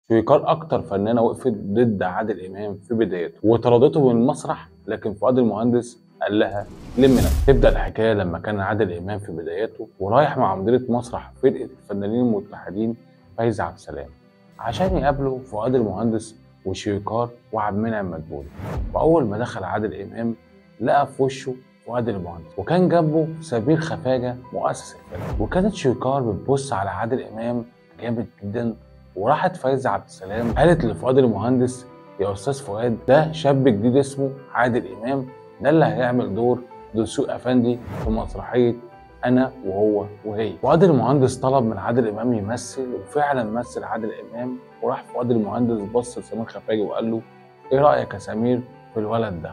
شويكار اكتر فنانه وقفت ضد عادل امام في بدايته وطردته من المسرح، لكن فؤاد المهندس قال لها لم نفسك. تبدا الحكايه لما كان عادل امام في بداياته ورايح مع مديره مسرح فرقه الفنانين المتحدين فايزه عبد السلام عشان يقابلوا فؤاد المهندس وشويكار وعبد المنعم مدبولي. واول ما دخل عادل امام لقى في وشه فؤاد المهندس وكان جنبه سمير خفاجه مؤسس الفرقه، وكانت شويكار بتبص على عادل امام جامد جدا. وراحت فايزه عبد السلام قالت لفؤاد المهندس يا استاذ فؤاد، ده شاب جديد اسمه عادل امام، ده اللي هيعمل دور دسوق افندي في مسرحيه انا وهو وهي. فؤاد المهندس طلب من عادل امام يمثل، وفعلا مثل عادل امام. وراح فؤاد المهندس بص لسمير خفاجي وقال له ايه رايك يا سمير في الولد ده؟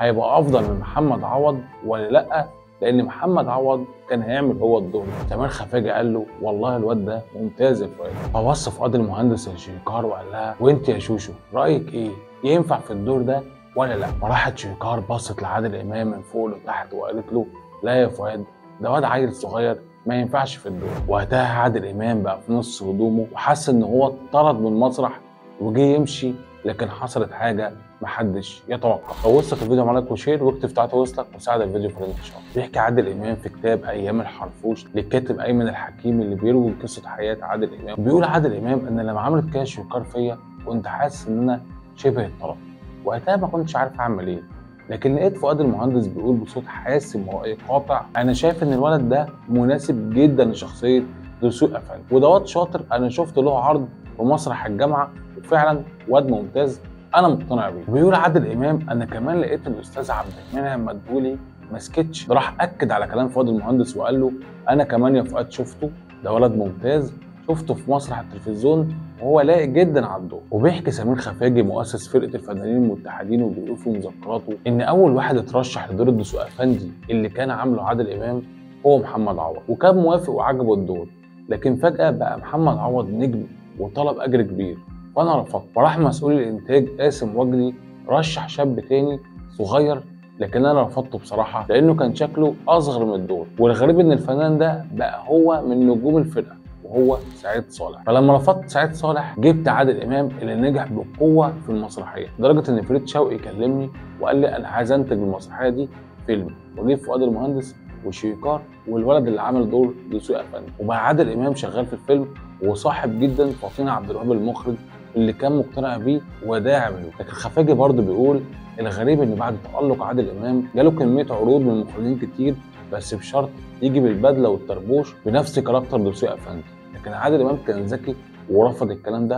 هيبقى افضل من محمد عوض ولا لا؟ لان محمد عوض كان هيعمل هو الدور. سمير خفاجي قال له والله الواد ده ممتاز يا فؤاد. فبص فؤاد المهندس لشويكار وقال لها وانت يا شوشو رايك ايه؟ ينفع في الدور ده ولا لا؟ فراحت شويكار بصت لعادل امام من فوق لتحت وقالت له لا يا فؤاد، ده واد عيل صغير ما ينفعش في الدور. وقتها عادل امام بقى في نص هدومه وحس ان هو اتطرد من المسرح وجه يمشي، لكن حصلت حاجه محدش يتوقع. لو وصلك الفيديو اعمل لايك وشير واكتب تعالى وصلك وساعد الفيديو في الانتشار. بيحكي عادل امام في كتاب ايام الحرفوش للكاتب ايمن الحكيم اللي بيروي قصه حياه عادل امام. بيقول عادل امام ان لما عملت كده شويكار فيا كنت حاسس ان انا شبه اتطرد، وقتها ما كنتش عارف اعمل ايه، لكن لقيت فؤاد المهندس بيقول بصوت حاسم ورأي قاطع انا شايف ان الولد ده مناسب جدا لشخصيه دسوق افندي، وده واد شاطر انا شفت له عرض في مسرح الجامعه وفعلا واد ممتاز انا مقتنع بيه. وبيقول عادل امام انا كمان لقيت الاستاذ عبد المنعم مدبولي ما سكتش، ده راح اكد على كلام فؤاد المهندس وقال له انا كمان يا فؤاد شفته، ده ولد ممتاز، شفته في مسرح التلفزيون وهو لايق جدا على الدور. وبيحكي سمير خفاجي مؤسس فرقه الفنانين المتحدين وبيقول في مذكراته ان اول واحد اترشح لدور الدسوق افندي اللي كان عامله عادل امام هو محمد عوض، وكان موافق وعجبه الدور، لكن فجاه بقى محمد عوض نجم وطلب اجر كبير وانا رفضت. وراح مسؤول الانتاج قاسم وجدي رشح شاب تاني صغير، لكن انا رفضته بصراحه لانه كان شكله اصغر من الدور. والغريب ان الفنان ده بقى هو من نجوم الفرقه وهو سعيد صالح. فلما رفضت سعيد صالح جبت عادل امام اللي نجح بقوه في المسرحيه، لدرجه ان فريد شوقي كلمني وقال لي انا عايز انتج المسرحيه دي فيلم، وجيب فؤاد المهندس وشويكار والولد اللي عمل دور دسوق افندي. وبقى عادل امام شغال في الفيلم وصاحب جدا فاطين عبد الوهاب المخرج اللي كان مقتنع بيه وداعم له. لكن خفاجي برضه بيقول الغريب ان بعد تألق عادل امام جاله كميه عروض من مخرجين كتير، بس بشرط يجي بالبدله والطربوش بنفس كاركتر دسوق افندي، لكن عادل امام كان ذكي ورفض الكلام ده